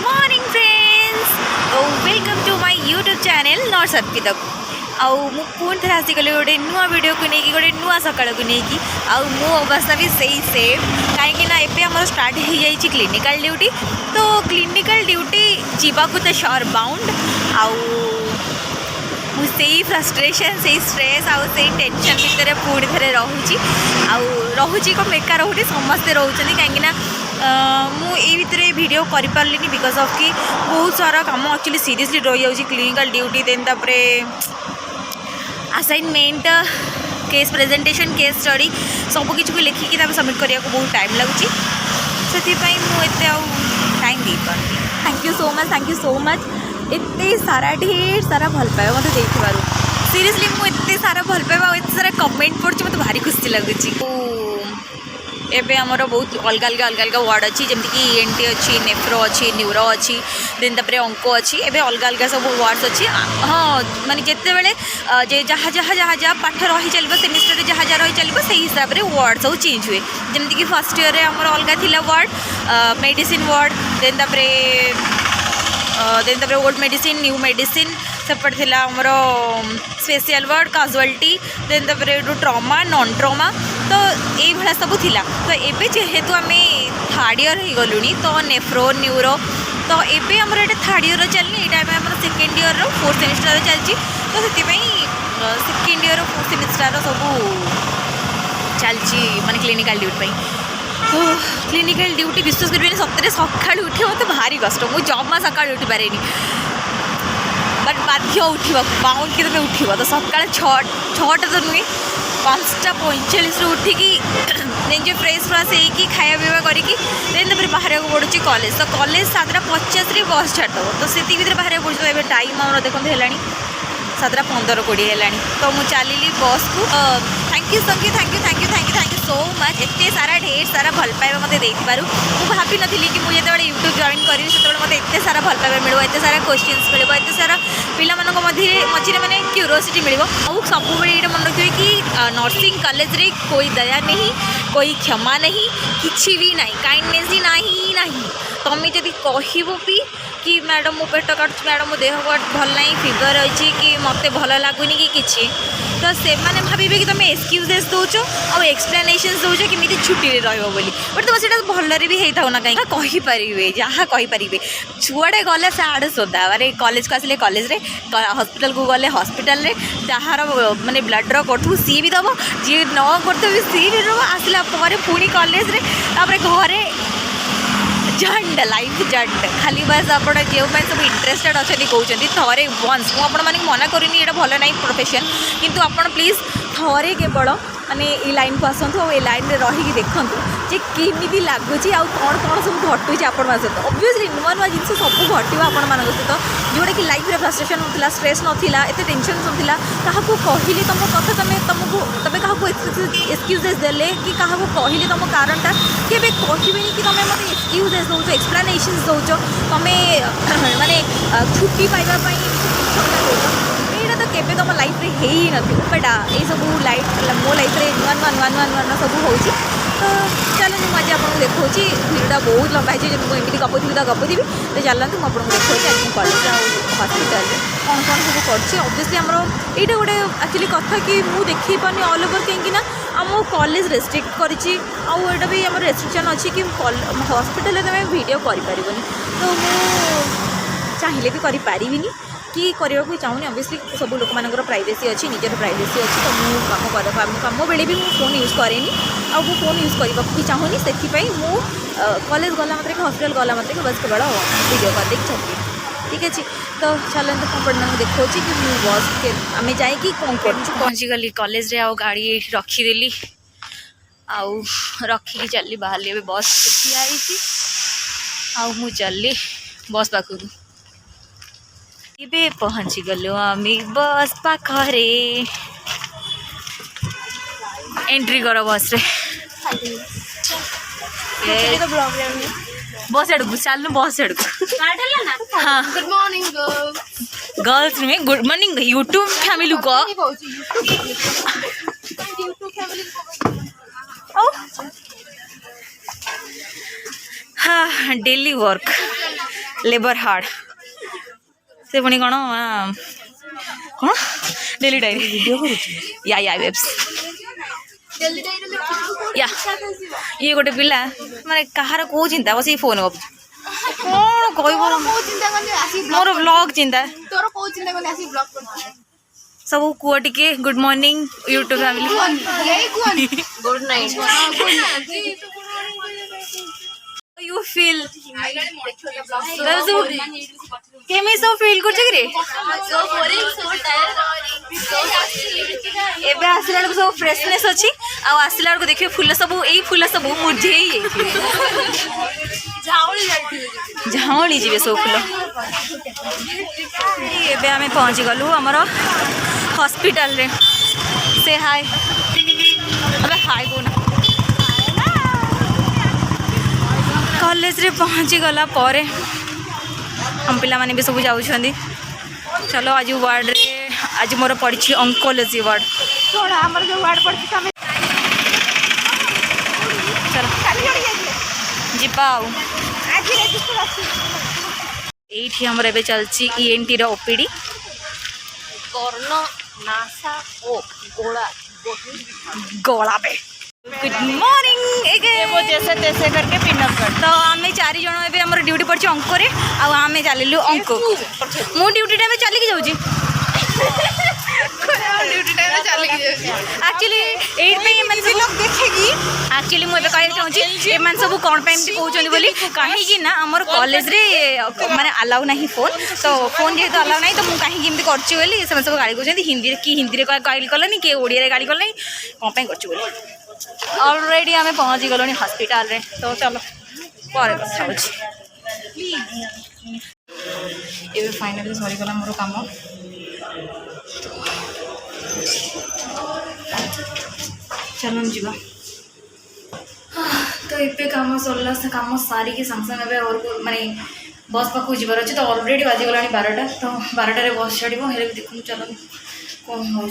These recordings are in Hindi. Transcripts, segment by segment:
मॉर्निंग फ्रेंड्स, तो welcome to my YouTube channel नॉट अर्पिता आउ मु पुणी थे आसिकली गोटे नुआ वीडियो को लेकिन गोटे नुआ सकाळ को लेकिन आउ मो अवस्था भी सही सेम कहीं एबे आम स्टार्ट हो जाए क्लिनिकल ड्यूटी। तो क्लिनिकल ड्यूटी जावाक तो श्योर बाउंड से फ्रस्ट्रेशन से स्ट्रेस आउ से टेंशन भितर पुणी थे रोची कौन एका रोटी समस्ते रोचे कहीं मुझे वीडियो कर पारे बिकज ऑफ कि बहुत सारा कम एक्चुअली सीरियसली रही जाऊँगी क्लिनिकल ड्यूटी देन तापरे assignment case presentation case study सबकि को लिखिकी सबमिट करने को बहुत टाइम लगुच से मुझे टाइम दे पार। थैंक यू सो मच एते सारा ढेर सारा भल पाए मत देखार सीरीयसली मुझे सारा भल पाइबा एत सारा कमेंट पड़े मत भारी खुशी लगुच। एबे आमर बहुत अलग अलग वार्ड अच्छी जमीक ENT अच्छी नेफ्रो अच्छी न्यूरो अच्छी देन तापर अंको अच्छी एबे अलग अलग सब वार्ड्स अच्छी। हाँ माने जिते बड़े जे जहाँ जहाँ जहाँ जहाँ पाठ रही चलो सेमिस्टर जहाँ जहाँ रही चलो से हिसाब से वार्ड सब चेंज हुए जमीक फर्स्ट ईयर आमर अलग थिला वार्ड मेडिसिन वार्ड देन तापर ओल्ड मेडिसिन न्यू मेडिसिन सेपट थिला आमर स्पेशल वार्ड काजुआलिटी देन तापर ट्रमा नॉन ट्रमा तो ये भाया सब थिला। तो एबे जेहेतु आम थर्ड ईयर हो गलुँ तो नेफ्रो न्यूरो तो एबे आमर ये थर्ड ईयर चलनी ये आम सेकेंड ईयर फोर्थ सेमिस्टर चलती तो से सेकेंड ईयर फोर्थ सेमिस्टर सब चलती माने क्लिनिकल ड्यूटी तो क्लिनिकल ड्यूटी विश्वास करें सतरे सका उठे मत भारी कष्ट मुझे जमा सका उठी पारे बट बाध्य उठा बाउंड कि तुम उठब तो सका 6टा तो नुहे 5:45 उठिकी जो फ्रेश फ्राश होगी खाया पीवा करके देन बाहर को पड़ू कॉलेज तो कॉलेज 7:50 बस छाड़द तो से बाहर पड़ू तो टाइम आम देखते है 7:15-20 है तो मुझे चलिली बस को। थैंक यू सो मच एत सारा ढेर सारा भल पाइबा मत देपारू मुझे भाभी नी कि मुझे जो यूट्यूब जॉइन करी से मत एत सारा भल पाइबा मिले एत सारा क्वेश्चंस मिले एत सारा पिला मझे मैंने क्यूरोसिटी मिले और सब ये मन रखिए कि नर्सिंग कॉलेज रे कोई दया नहीं कोई क्षमा नहीं किसी भी ना काइंडनेस ही नहीं तुम्हें जदि कह भी कि मैडम मो पेट काटुच मैडम मो देह भल ना फिवर अच्छी कि मत भल लगुनि कि किसी तो से मैंने भावे कि तुम एक्सक्यूजेस दौच और एक्सप्लेनेशंस दौच कि छुट्टी रही बट तुम से भलरे भी होता ना कहीं कहींपारे जहाँ कहींपारे छुआड़े गले से आड़े सोदा अरे कॉलेज को आसिले कॉलेज रे हॉस्पिटल को गले हॉस्पिटल रे जार माने ब्लड ड्र करू सी भी दब जी न कर सी भी दब आसला पुणी कॉलेज रे तापर घरे झंड लाइफ झंड खाली बस आप जो सब इंटरेस्टेड अच्छा कहते थे वंस मुझे मना करूनी ये भल ना प्रोफेशन किंतु आप प्लीज थे केवल माने ये लाइन को आसतु और ये लाइन में रहीकि देखूँ जे केमी लगुच कौन कौन सब घटुचे आपण सहित ऑब्वियसली नुआ नुआ जिन सब घटो आपण सहित जोटा कि लाइफ रे फ्रस्ट्रेशन ना स्ट्रेस नाला एत टेंशन नाला क्या कहली तुम कथा तुमको तबे क्या एक्सक्यूजेस देले कि क्या कहली तुम कारणटा कि कहबेनि कि तुम मत एक्सक्यूजेस दौच एक्सप्लेनेशंस दौच तुम माने छुट्टी पाइबापी यहाँ तो केवे तुम लाइफ रे ही नथिबो बट ये सब लाइफ मो लाइफ रे नुआ नुआ सब हो तो चलो मुझे आपको देखा भिडियोटा बहुत लंबा है जब मुझे गपुथी तो गपुथी तो चलते मुझे देखा कॉलेज हॉस्पिटल कौन कौन सब कर ऑब्वियसली आमर यहाँ गोटे एक्चुअली कथा कि मुझे देखे पानी ऑल ओवर कहीं आम कॉलेज रेस्ट्रिक्ट करटा भी आम रेस्ट्रिक्शन अच्छी कि हॉस्पिटल तुम वीडियो कर तो चाहिए भी करें कि करने को चाहूनी ऑब्वियसली सब लोक मानकर प्राइवेसी अच्छी निजर प्राइवेसी अच्छी तो मुझे कम बेले भी मुझे फोन यूज कैनि आ फोन यूज करने भी चाहूनी से कॉलेज गला मतलब हॉस्पिटल गला मतलब बस केवल वीडियो कर देख चलती ठीक अच्छे। तो चलते कौन पढ़ना देखा कि बस के आम जाकि कौन कर पहुँची गली कॉलेज रे गाड़ी ये रखीदेली आउ रखिकी चलली बाहर बस ठिया आई चलली बस पाखक पहुँची गलु आम बस पाखरे एंट्री कर बस रे बस आड़ चल बस आड़ हाँ गुड मॉर्निंग गर्ल्स में गुड मॉर्निंग यूट्यूब फैमिली को हाँ डेली वर्क लेबर हार्ड से पुणी कौन कौन डेली डायरी वीडियो या वेब्स या ये गोटे पिला माने कहार को चिंता बस फोन गप कौन कह मोर ब्लॉग चिंता सब कुह टिके good morning YouTube family good night you feel केमी सब फील कर एबे आसला सब फ्रेशनेस अच्छी आसला देखिए फूल सब यही फूल सब मुरझे झाऊली जी सब फूल एबे आमे पहुँची गलु आमर हॉस्पिटल रे से हाय अबे हाय बोना कॉलेज रे पहुँची गला परे हम पिला माने भी सब जाऊँ चलो आज वार्ड रे आज मोर पड़ी ऑन्कोलॉजी वार्ड हमर जो वार्ड पड़ी चलो जीवा ये आमर ए चलती ENT रो ओपीडी कर्ण नासा ओ गोला गोला पे गुड मॉर्निंग वो जैसे तैसे करके पिनअप कर तो आम चार जन ए आम ड्यूटी पड़ी अंक आम चलू अंक मु ड्यूटी टाइम चलिकी जाऊँगी एक्चुअली एक्चुअली मुझे कहना चाहूँगी एम सब कौन कहते बोली कहीं ना आमर कॉलेज रे माने अलाउ नहीं फोन तो फोन जेहतु अलाउ नहीं तो मुझे कहीं करी सब गाड़ी कहते हिंदी कि हिंदी गाड़ी कलानी किए ओडिया गाड़ी कलानी कौन कर ऑलरेडी आम पहुँची गलुनी हॉस्पिटल रे तो चलो पर ये फाइनली सरीगला मोर काम चलो जीवा तो ये कम सरला से कम सारिकी संगे संगे और माने बस पाक जीवार अच्छे तो ऑलरेडी बाजिगला 12टा तो 12टारे बस छाड़ हेल्ले भी देखो चलो कौन हो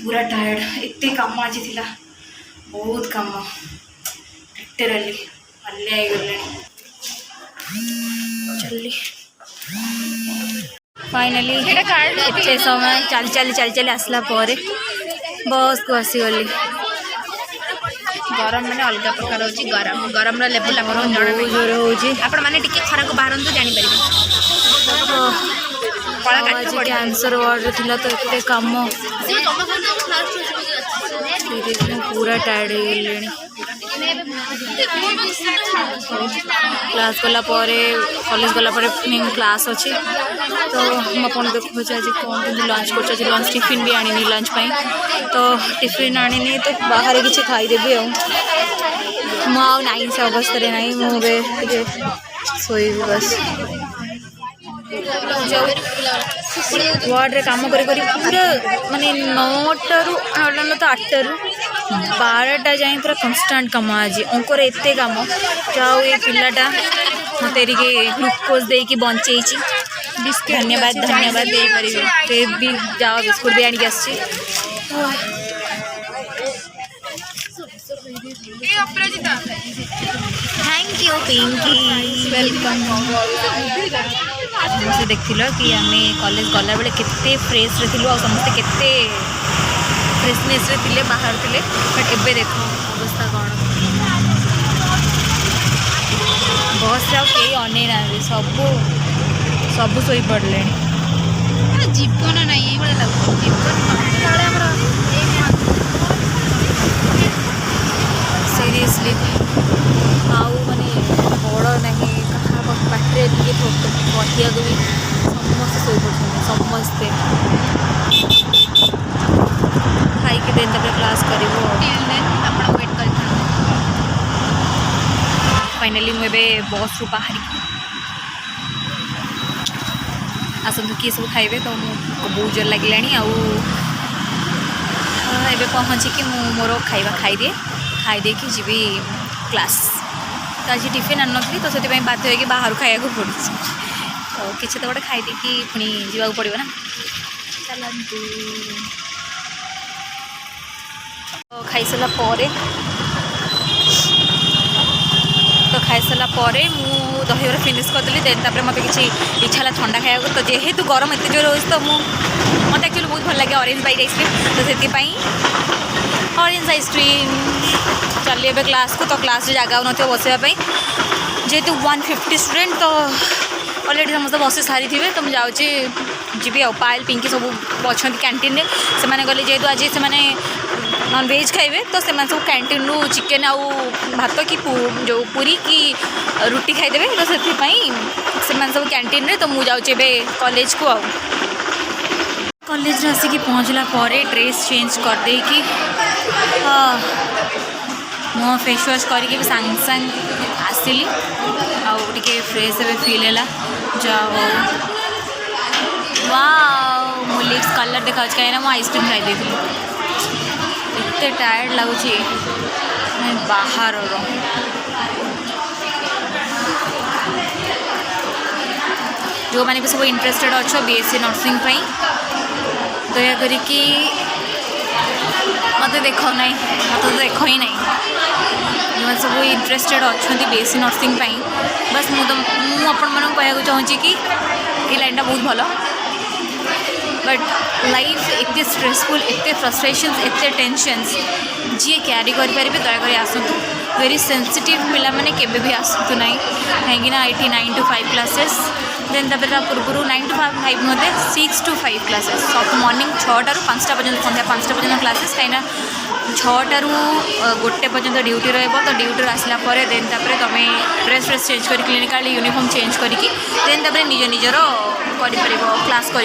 पूरा टायर्ड एत कम आज थी बहुत कम लिटरली हल्ले गले चली फाइनली एते समय चली चली चली चली आसला पर बस को आसीगली गरम मैंने अलग प्रकार होची गरम गरम लेवल बहुत जोर हो आपण माने टिके खरा को बाहर तो जानी पारे आज कैंसर वार्ड थिला तो एते काम पूरा टायर्ड हो गले क्लास गला कॉलेज गला क्लास अच्छे तो मुझे देखो आज कौन लंच कर लंच टिफिन भी आनी लंच पाई तो टिफिन आनी तो बाहर किसी खाईदेवी आई से अवस्था नहीं मुझे शोबी बस वार्ड रे काम करी पूरा माने 9टारू तो 8टारू 12टा जाए पूरा कन्स्टांट कम आज अंकर एते कम जाओ ये पिलाटा मत ग्लूकोज दे कि बंचे धन्यवाद धन्यवाद दे पारे फिर भी जाओ बिस्कुट भी आनिक आसी थैंक यू पिंकी वेलकम से देख कि आम कॉलेज गला बेले केते फ्रेश रे थिलु आ समस्ते केते फ्रेशनेस रे थिले बाहर थिले बट एबे देखो अवस्था कौन बस रे कई अने ना सब सब सोई पड़ले जीवन नहीं जीवन सीरियसली आउ माने बड़ नहीं क्या पाटे टे पठिया को भी समस्त शो समस्ते खाई देन तब क्लास कर फाइनली मुझे बस रू बाहर आसतु किए सब खाइबे तो बहुत जोर लगे आबे पहुँचिकी मोर खाइबा खाईदे कि जीवी क्लास तो आज टिफिन आन नी तो से बाध्य हो बाहर खाया पड़ी तो किसी तो गोटे खाईदे कि पुणी जावाक पड़ो ना चलतु तो खाई सारा तो खाई सारा पर दहीबरा फिनिश करदेली देन तापर मत किसी इच्छा है ठंडा खाया तो जेहेतु गरम एत जोर हो तो मत एक्चुअली बहुत भल लगे ऑरेंज बाइट आइसक्रीम तो से ऑरेंज आइसक्रीम चलिए एवं क्लास को तो क्लास जगह हो न बसवाई जेहेतु 150 स्टूडेंट तो अलरेडी समस्त बसी सारी थे तो मुझे जाऊँगी जी पायल पिंकी सब अच्छा कैंटीन में से गले जेहेतु आज से नॉन वेज खाइबे तो से सब कैंटीन रू चिकेन आउ भात कि जो पूरी कि रुटी खाईदे तो से सब कैंटीन रे तो मुझे जाऊँगी कॉलेज को कॉलेज आसिक पहुँचला ड्रेस चेंज करदे कि मुँह फेस वाश करके सांग सांग आसली आउे फ्रेश ए फिल है जाओ वाओ मो लिप्स कलर देखा कहीं मुझे आइसक्रीम खाई एते टायर्ड लगुच बाहर जो मैंने भी सब इंटरेस्टेड अच्छो बीएससी नर्सिंग दया करी मत देख ना मत तो देख ही ना जो सब इंटरेस्टेड अच्छा बीएससी नर्सिंग बस मुझे कहूँ चाहूँगी कि ये लाइन बहुत भल बट लाइफ एत स्ट्रेसफुल एत फ्रस्ट्रेशंस एत टेंशन्स जी क्यारी करें दयाकोरी आसतु वेरी सेंसिटिव पिला माने केबे भी आसतु ना कहीं 9 to 5 क्लासेस देन तापर पूर्व 9 to 5 मध्य 6 to 5 क्लासेस सब मॉर्निंग 6 रू 5टा पर्यंत सन्ध्या 5टा पर्यंत क्लासेस कहीं 6 रू 1 पर्यंत ड्यूटी रहा तो ड्यूटी आसला देन तापर तुम ड्रेस फ्रेस चेंज कर क्लिनिकल यूनिफॉर्म चेंज करके देन तापर निज निजर कर क्लास कर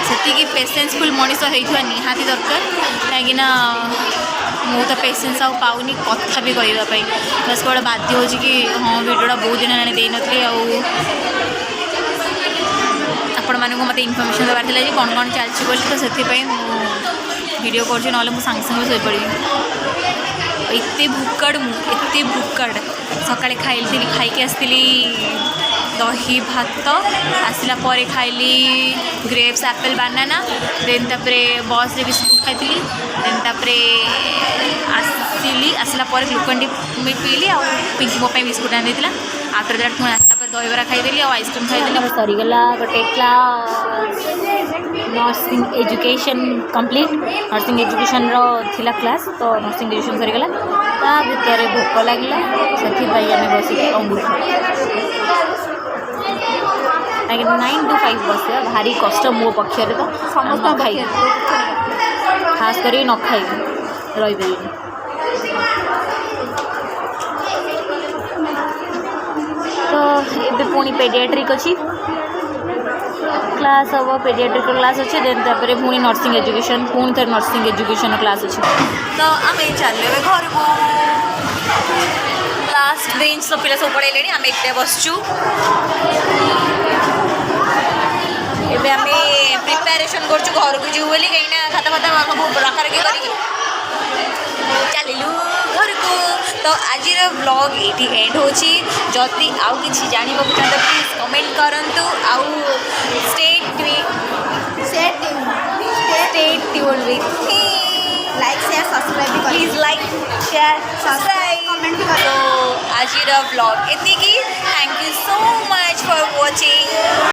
सेतिकी पेसेंसफुल मनीष होता निहाती दरकार कहीं मु तो पेसेंस आउ पाऊनी कथा भी कहवाई बस गोटे बाध्य हो कि हाँ भिडियोटा बहुत दिन है देनी आपण मानक मत इनफर्मेशन देवार था कि कौन कौन चलती बोली तो से भिडियो कर ना सांगे सांगे शोपड़ी एत भुकड़ मुझे भुकड़ सकाଳେ खाई आसती दही भात आसला खाइली ग्रेप्स एप्पल बानाना देन तापर बस रे बिस्कुट खाई देन तापर आसली आसला ग्लुकोन डी पीली आ पिंकी मो बिस्कुट आनी आफ्टर दैट पुणी आसला दहीबरा खाईदेली आइसक्रीम खाईदेली सरीगला गोटे class nursing education complete nursing education थिला क्लास तो नर्सिंग एजुकेशन सरीगला ता भितर भोक लगे से आम बस अंगूर 9 to 5 बस भारी कष्ट मो पक्षर तो समस्त खाई खास कर न खाई रही तो ये पुणी पेडियाट्रिक अच्छी क्लास हम पेडियाट्रिक क्लास अच्छे देन तापर पुणी नर्सिंग एजुकेशन पुणी थे नर्सिंग एजुकेशन क्लास अच्छे तो आम चल घर को लास्ट बेंच तो पिला सब पढ़े आम एक बसचु एबे आम प्रिपेरेसन करचु घर को जीव बोली कहीं खाता फाता सब रखारखी कर चलू घर को तो आज ब्लॉग ये एंड होची जदि आउ किसी जानवा चाहते प्लीज कमेंट करंतु आउ stay tuned with me like share subscribe please like share subscribe comment भी तो आज ब्लॉग ये thank you so much for watching.